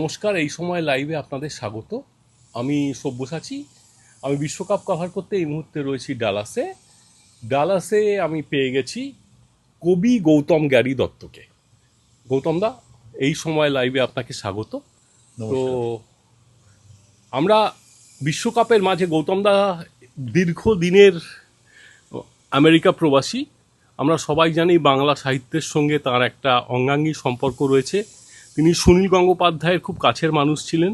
নমস্কার, এই সময় লাইভে আপনাদের স্বাগত। আমি সব্যসাচী। আমি বিশ্বকাপ কভার করতে এই মুহূর্তে রয়েছি ডালাসে আমি পেয়ে গেছি কবি গৌতম জ্ঞানী দত্তকে। গৌতম দা, এই সময় লাইভে আপনাকে স্বাগত। তো আমরা বিশ্বকাপের মাঝে গৌতম দা দীর্ঘদিনের আমেরিকা প্রবাসী। আমরা সবাই জানি বাংলা সাহিত্যের সঙ্গে তার একটা অঙ্গাঙ্গী সম্পর্ক রয়েছে। তিনি সুনীল গঙ্গোপাধ্যায়ের খুব কাছের মানুষ ছিলেন।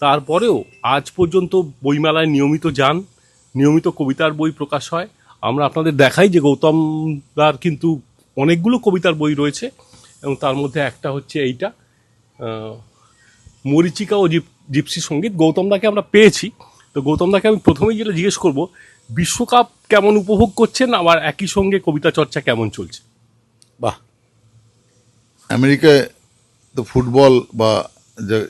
তারপরেও আজ পর্যন্ত বইমেলায় নিয়মিত যান, নিয়মিত কবিতার বই প্রকাশ হয়। আমরা আপনাদের দেখাই যে গৌতম দার কিন্তু অনেকগুলো কবিতার বই রয়েছে, এবং তার মধ্যে একটা হচ্ছে এইটা, মরীচিকা ও জিপসি সঙ্গীত। গৌতম দাকে আমরা পেয়েছি। তো গৌতম দাকে আমি প্রথমেই যেটা জিজ্ঞেস করব, বিশ্বকাপ কেমন উপভোগ করছেন, আবার একই সঙ্গে কবিতা চর্চা কেমন চলছে? বাহ, আমেরিকায় তো ফুটবল বা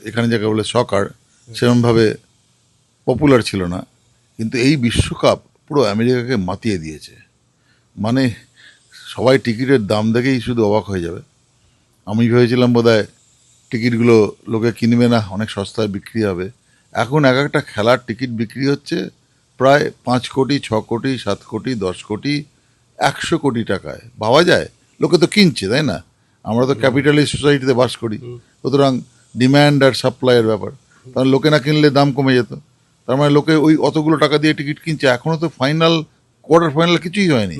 এখানে যাকে বলে সকার সেরকমভাবে পপুলার ছিল না, কিন্তু এই বিশ্বকাপ পুরো আমেরিকাকে মাতিয়ে দিয়েছে। মানে সবাই টিকিটের দাম দেখেই শুধু অবাক হয়ে যাবে। আমি ভেবেছিলাম বোধহয় টিকিটগুলো লোকে কিনবে না, অনেক সস্তায় বিক্রি হবে। এখন এক একটা খেলার টিকিট বিক্রি হচ্ছে প্রায় 5 কোটি, 6 কোটি, 7 কোটি, 10 কোটি, 100 কোটি টাকায়। ভাবা যায়, লোকে তো কিনছে, তাই না? আমরা তো ক্যাপিটালিস্ট সোসাইটিতে বাস করি, সুতরাং ডিম্যান্ড আর সাপ্লাইয়ের ব্যাপার। কারণ লোকে না কিনলে দাম কমে যেত। তার মানে লোকে ওই অতগুলো টাকা দিয়ে টিকিট কিনছে। এখনো তো ফাইনাল, কোয়ার্টার ফাইনাল কিছুই হয়নি।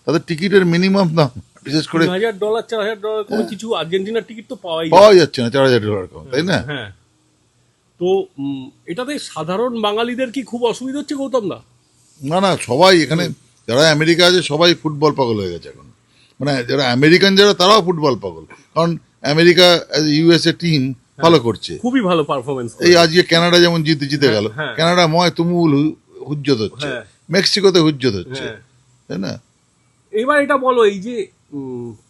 তাদের টিকিটের মিনিমাম দাম, বিশেষ করে $3,000 $4,000 কোনো কিছু আর্জেন্টিনার টিকিট তো পাওয়া যাচ্ছে না, $4,000 কম, তাই না? হ্যাঁ। তো এটাতে সাধারণ বাঙালিদের কি খুব অসুবিধা হচ্ছে গৌতম দা? না না, সবাই এখানে যারা আমেরিকা আছে সবাই ফুটবল পাগল হয়ে গেছে এখন। মানে যারা আমেরিকান যারা তারাও ফুটবল পাগল, কারণ আমেরিকা ইউএসএ টিম ভালো করছে। খুবই ভালো পারফরমেন্স। এই আজকে কানাডা যেমন জিতে গেল, হ্যাঁ। কানাডা ময় তুমুল হুজ্জত হচ্ছে, হ্যাঁ। মেক্সিকোতে হুজ্জত হচ্ছে, তাই না? এবার এটা বলো, এই যে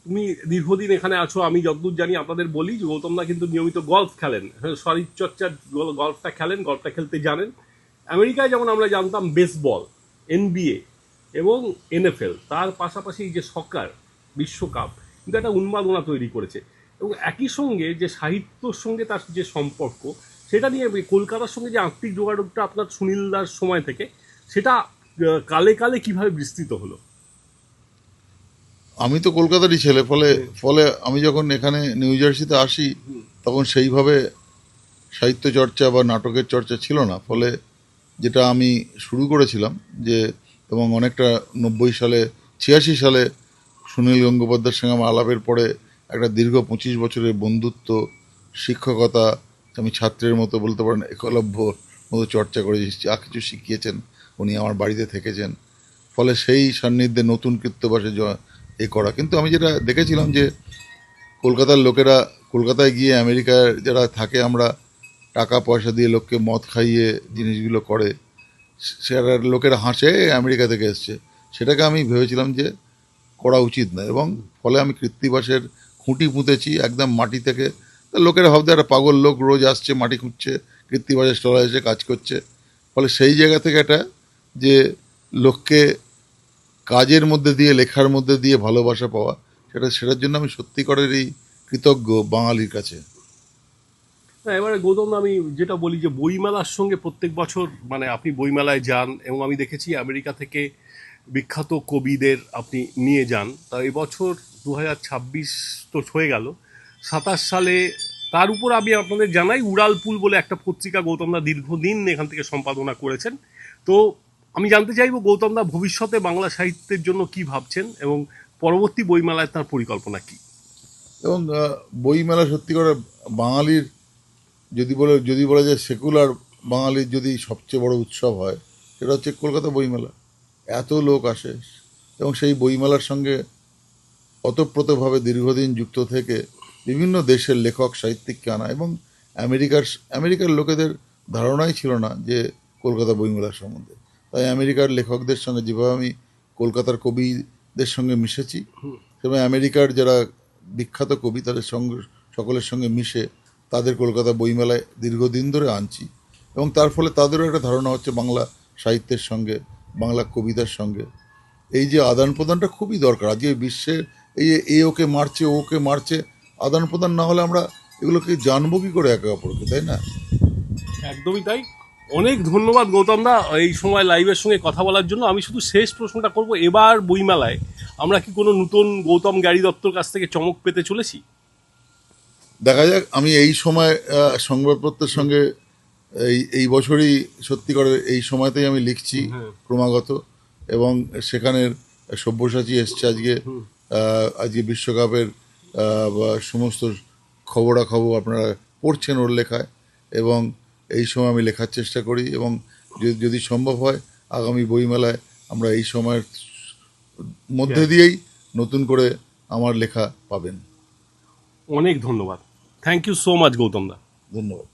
তুমি দীর্ঘদিন এখানে আছো, আমি যতদূর জানি আপনাদের বলি যে গৌতম দা কিন্তু নিয়মিত গলফ খেলেন, শরীরচর্চার গলফটা খেলেন, গলফটা খেলতে জানেন। আমেরিকায় যেমন আমরা জানতাম বেসবল, NBA এবং NFL, তার পাশাপাশি যে সকার বিশ্বকাপ কিন্তু একটা উন্মাদনা তৈরি করেছে। এবং একই সঙ্গে যে সাহিত্যর সঙ্গে তার যে সম্পর্ক, সেটা নিয়ে কলকাতার সঙ্গে যে আত্মিক যোগাযোগটা আপনার সুনীলদার সময় থেকে, সেটা কালে কালে কিভাবে বিস্তৃত হলো? আমি তো কলকাতারই ছেলে, ফলে ফলে আমি যখন এখানে নিউ জার্সিতে আসি তখন সেইভাবে সাহিত্য চর্চা বা নাটকের চর্চা ছিল না। ফলে যেটা আমি শুরু করেছিলাম যে, এবং অনেকটা 90 সালে 86 সালে সুনীল গঙ্গোপাধ্যায়ের সঙ্গে আমার আলাপের পরে একটা দীর্ঘ 25 বছরের বন্ধুত্ব, শিক্ষকতা, আমি ছাত্রের মতো বলতে পারেন একলব্য মতো চর্চা করে যা কিছু শিখিয়েছেন উনি আমার বাড়িতে থেকেছেন। ফলে সেই সান্নিধ্যে নতুন কৃত্যবাসে এ করা। কিন্তু আমি যেটা দেখেছিলাম যে কলকাতার লোকেরা কলকাতায় গিয়ে আমেরিকায় যারা থাকে, আমরা টাকা পয়সা দিয়ে লোককে মদ খাইয়ে জিনিসগুলো করে, সেটা লোকেরা হাসে আমেরিকা থেকে এসছে। সেটাকে আমি ভেবেছিলাম যে করা উচিত না, এবং ফলে আমি কৃত্তিবাসের খুঁটি পুঁতেছি একদম মাটি থেকে। লোকেরা ভাবতে একটা পাগল লোক রোজ আসছে, মাটি খুঁজছে, কৃত্তিবাসের স্টলে এসে কাজ করছে। ফলে সেই জায়গা থেকে একটা যে লোককে কাজের মধ্যে দিয়ে, লেখার মধ্যে দিয়ে ভালোবাসা পাওয়া, সেটার জন্য আমি সত্যিকারেরই কৃতজ্ঞ বাঙালির কাছে। না, এবারে গৌতম, আমি যেটা বলি যে বইমেলার সঙ্গে প্রত্যেক বছর মানে আপনি বইমেলায় যান, এবং আমি দেখেছি আমেরিকা থেকে বিখ্যাত কবিদের আপনি নিয়ে যান। তা এবছর 2026 তো হয়ে গেল, 27 সালে তার উপর আমি আপনাদের জানাই উড়ালপুল বলে একটা পত্রিকা গৌতমদা দীর্ঘদিন এখান থেকে সম্পাদনা করেছেন। তো আমি জানতে চাইব গৌতমদা ভবিষ্যতে বাংলা সাহিত্যের জন্য কি ভাবছেন, এবং পরবর্তী বইমেলায় তার পরিকল্পনা কি? এবং বইমেলা সত্যি করে বাঙালির যদি বলা যায় সেকুলার বাঙালির যদি সবচেয়ে বড় উৎসব হয়, সেটা হচ্ছে কলকাতা বইমেলা। এত লোক আসে, এবং সেই বইমেলার সঙ্গে ওতপ্রোতভাবে দীর্ঘদিন যুক্ত থেকে বিভিন্ন দেশের লেখক সাহিত্যিককে আনা। এবং আমেরিকার লোকেদের ধারণাই ছিল না যে কলকাতা বইমেলার সম্বন্ধে। তাই আমেরিকার লেখকদের সঙ্গে যেভাবে আমি কলকাতার কবিদের সঙ্গে মিশেছি, সেভাবে আমেরিকার যারা বিখ্যাত কবি তাদের সঙ্গে সকলের সঙ্গে মিশে তাদের কলকাতা বইমেলায় দীর্ঘদিন ধরে আনছি। এবং তার ফলে তাদেরও একটা ধারণা হচ্ছে বাংলা সাহিত্যের সঙ্গে, বাংলা কবিতার সঙ্গে। এই যে আদান প্রদানটা খুবই দরকার। আজকে বিশ্বের এই যে ওকে মারছে, ওকে মারছে, আদান প্রদান না হলে আমরা এগুলোকে জানবো কি করে একে অপরকে, তাই না? একদমই তাই। অনেক ধন্যবাদ গৌতম দা এই সময় লাইভের সঙ্গে কথা বলার জন্য। আমি শুধু শেষ প্রশ্নটা করব, এবার বইমেলায় আমরা কি কোনো নতুন গৌতম গ্যারি দত্তর কাছ থেকে চমক পেতে চলেছি? দেখা যাক। আমি এই সময় সংবাদপত্রের সঙ্গে এই বছরই সত্যি করে এই সময়তেই আমি লিখছি ক্রমাগত, এবং সেখানের সব্যসাচী এসছে আজকে। আজকে বিশ্বকাপের বা সমস্ত খবরাখবর আপনারা পড়ছেন ওর লেখায়, এবং এই সময় আমি লেখার চেষ্টা করি, এবং যদি সম্ভব হয় আগামী বইমেলায় আমরা এই সময়ের মধ্যে দিয়েই নতুন করে আমার লেখা পাবেন। অনেক ধন্যবাদ। Thank you so much Gautam da. ধন্যবাদ।